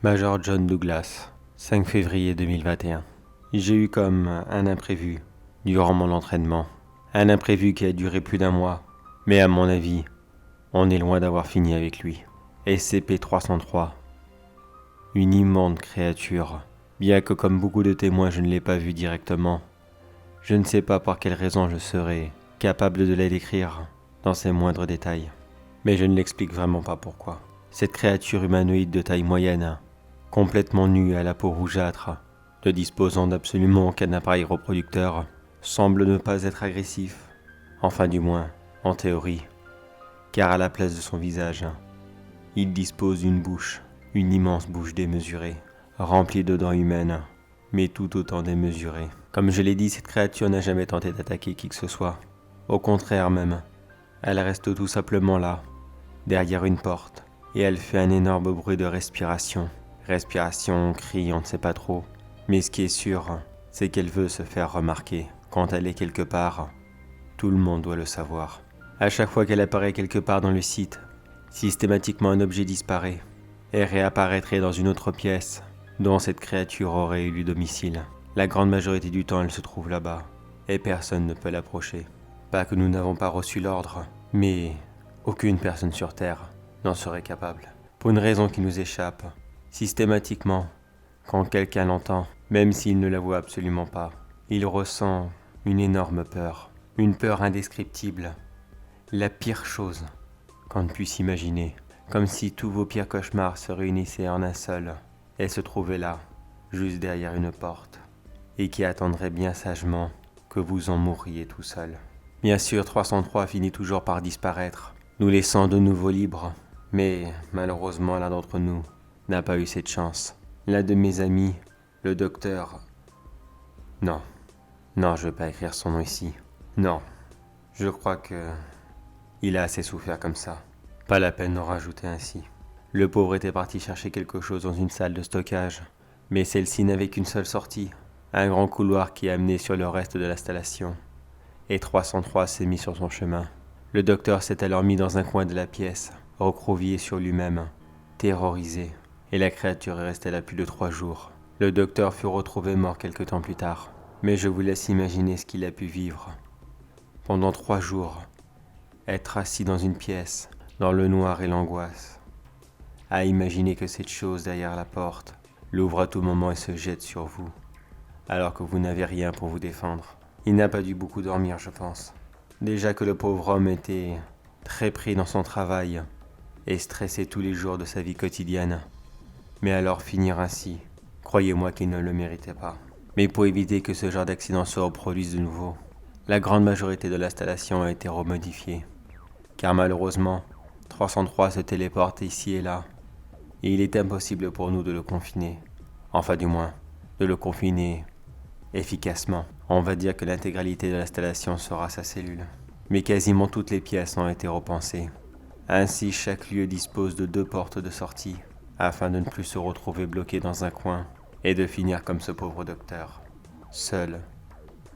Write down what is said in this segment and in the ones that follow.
Major John Douglas, 5 février 2021. J'ai eu comme un imprévu durant mon entraînement. Un imprévu qui a duré plus d'un mois. Mais à mon avis, on est loin d'avoir fini avec lui. SCP-303. Une immonde créature. Bien que comme beaucoup de témoins je ne l'ai pas vu directement, je ne sais pas par quelle raison je serais capable de la décrire dans ses moindres détails. Mais je ne l'explique vraiment pas pourquoi. Cette créature humanoïde de taille moyenne, complètement nue à la peau rougeâtre, ne disposant d'absolument aucun appareil reproducteur, semble ne pas être agressif, enfin du moins, en théorie, car à la place de son visage, il dispose d'une bouche, une immense bouche démesurée, remplie de dents humaines, mais tout autant démesurée. Comme je l'ai dit, cette créature n'a jamais tenté d'attaquer qui que ce soit. Au contraire même, elle reste tout simplement là, derrière une porte, et elle fait un énorme bruit de respiration. Respiration, cri, on ne sait pas trop. Mais ce qui est sûr, c'est qu'elle veut se faire remarquer. Quand elle est quelque part, tout le monde doit le savoir. À chaque fois qu'elle apparaît quelque part dans le site, systématiquement un objet disparaît et réapparaîtrait dans une autre pièce dont cette créature aurait élu domicile. La grande majorité du temps, elle se trouve là-bas et personne ne peut l'approcher. Pas que nous n'avons pas reçu l'ordre, mais aucune personne sur Terre n'en serait capable. Pour une raison qui nous échappe, systématiquement, quand quelqu'un l'entend, même s'il ne la voit absolument pas, il ressent une énorme peur, une peur indescriptible, la pire chose qu'on ne puisse imaginer, comme si tous vos pires cauchemars se réunissaient en un seul et se trouvaient là, juste derrière une porte, et qui attendraient bien sagement que vous en mourriez tout seul. Bien sûr, 303 finit toujours par disparaître, nous laissant de nouveau libres, mais malheureusement l'un d'entre nous n'a pas eu cette chance. L'un de mes amis, le docteur... Non, je vais pas écrire son nom ici. Non, je crois que... il a assez souffert comme ça. Pas la peine d'en rajouter ainsi. Le pauvre était parti chercher quelque chose dans une salle de stockage, mais celle-ci n'avait qu'une seule sortie, un grand couloir qui amenait sur le reste de l'installation. Et 303 s'est mis sur son chemin. Le docteur s'est alors mis dans un coin de la pièce, recroquevillé sur lui-même, terrorisé, et la créature est restée là plus de 3 jours. Le docteur fut retrouvé mort quelque temps plus tard, mais je vous laisse imaginer ce qu'il a pu vivre. Pendant 3 jours, être assis dans une pièce, dans le noir et l'angoisse, à imaginer que cette chose derrière la porte l'ouvre à tout moment et se jette sur vous, alors que vous n'avez rien pour vous défendre. Il n'a pas dû beaucoup dormir, je pense. Déjà que le pauvre homme était très pris dans son travail et stressé tous les jours de sa vie quotidienne. Mais alors finir ainsi, croyez-moi qu'il ne le méritait pas. Mais pour éviter que ce genre d'accident se reproduise de nouveau, la grande majorité de l'installation a été remodifiée. Car malheureusement, 303 se téléporte ici et là, et il est impossible pour nous de le confiner. Enfin du moins, de le confiner efficacement. On va dire que l'intégralité de l'installation sera sa cellule. Mais quasiment toutes les pièces ont été repensées. Ainsi, chaque lieu dispose de 2 portes de sortie, afin de ne plus se retrouver bloqué dans un coin et de finir comme ce pauvre docteur, seul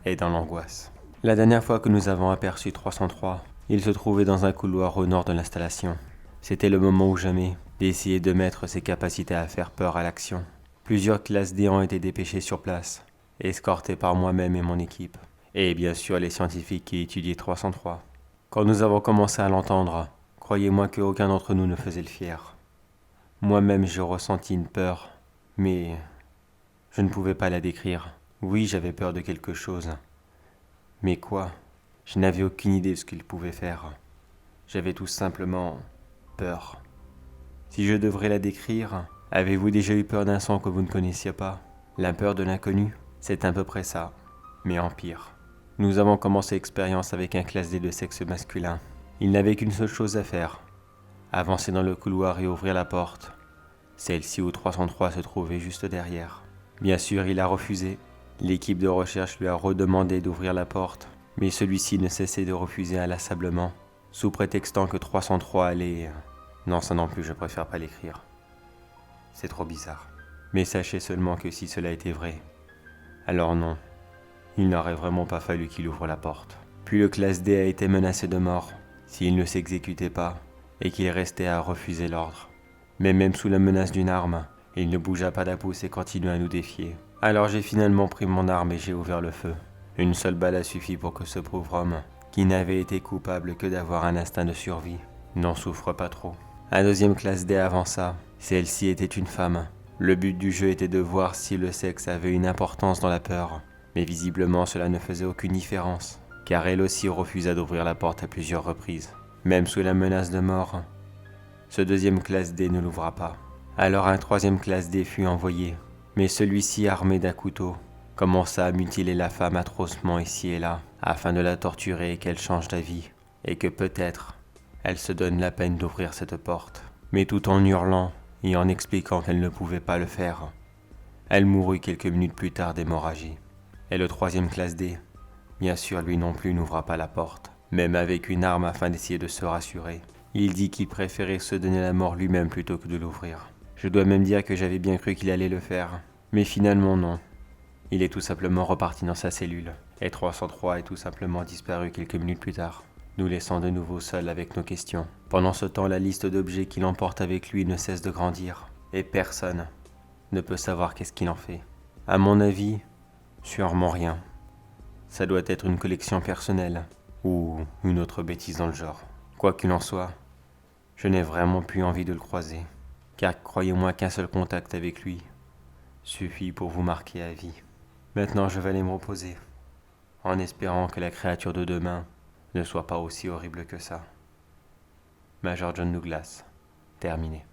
et dans l'angoisse. La dernière fois que nous avons aperçu 303, il se trouvait dans un couloir au nord de l'installation. C'était le moment ou jamais d'essayer de mettre ses capacités à faire peur à l'action. Plusieurs classes D ont été dépêchées sur place, escortées par moi-même et mon équipe, et bien sûr les scientifiques qui étudiaient 303. Quand nous avons commencé à l'entendre, croyez-moi qu'aucun d'entre nous ne faisait le fier. Moi-même j'ai ressenti une peur, mais je ne pouvais pas la décrire. Oui, j'avais peur de quelque chose. Mais quoi? Je n'avais aucune idée de ce qu'il pouvait faire. J'avais tout simplement peur. Si je devrais la décrire, avez-vous déjà eu peur d'un son que vous ne connaissiez pas? La peur de l'inconnu, c'est à peu près ça, mais en pire. Nous avons commencé l'expérience avec un classe D de sexe masculin. Il n'avait qu'une seule chose à faire, avancer dans le couloir et ouvrir la porte. Celle-ci où 303 se trouvait juste derrière. Bien sûr, il a refusé. L'équipe de recherche lui a redemandé d'ouvrir la porte, mais celui-ci ne cessait de refuser inlassablement, sous prétextant que 303 allait... Non, ça non plus, je préfère pas l'écrire. C'est trop bizarre. Mais sachez seulement que si cela était vrai, alors non, il n'aurait vraiment pas fallu qu'il ouvre la porte. Puis le classe D a été menacé de mort s'il ne s'exécutait pas et qu'il restait à refuser l'ordre. Mais même sous la menace d'une arme, Il ne bougea pas d'un pouce et continua à nous défier. Alors j'ai finalement pris mon arme et j'ai ouvert le feu. Une seule balle a suffi pour que ce pauvre homme, qui n'avait été coupable que d'avoir un instinct de survie, n'en souffre pas trop. Un deuxième classe D avança. Celle-ci était une femme. Le but du jeu était de voir si le sexe avait une importance dans la peur. Mais visiblement cela ne faisait aucune différence, car elle aussi refusa d'ouvrir la porte à plusieurs reprises. Même sous la menace de mort, ce deuxième classe D ne l'ouvra pas. Alors un troisième classe D fut envoyé, mais celui-ci armé d'un couteau commença à mutiler la femme atrocement ici et là, afin de la torturer et qu'elle change d'avis, et que peut-être elle se donne la peine d'ouvrir cette porte. Mais tout en hurlant et en expliquant qu'elle ne pouvait pas le faire, elle mourut quelques minutes plus tard d'hémorragie. Et le troisième classe D, bien sûr lui non plus n'ouvra pas la porte, même avec une arme afin d'essayer de se rassurer. Il dit qu'il préférait se donner la mort lui-même plutôt que de l'ouvrir. Je dois même dire que j'avais bien cru qu'il allait le faire, mais finalement non. Il est tout simplement reparti dans sa cellule, et 303 est tout simplement disparu quelques minutes plus tard, nous laissant de nouveau seuls avec nos questions. Pendant ce temps, la liste d'objets qu'il emporte avec lui ne cesse de grandir, et personne ne peut savoir qu'est-ce qu'il en fait. À mon avis, sûrement rien. Ça doit être une collection personnelle, ou une autre bêtise dans le genre. Quoi qu'il en soit, je n'ai vraiment plus envie de le croiser, car croyez-moi qu'un seul contact avec lui suffit pour vous marquer à vie. Maintenant je vais aller me reposer, en espérant que la créature de demain ne soit pas aussi horrible que ça. Major John Douglas, terminé.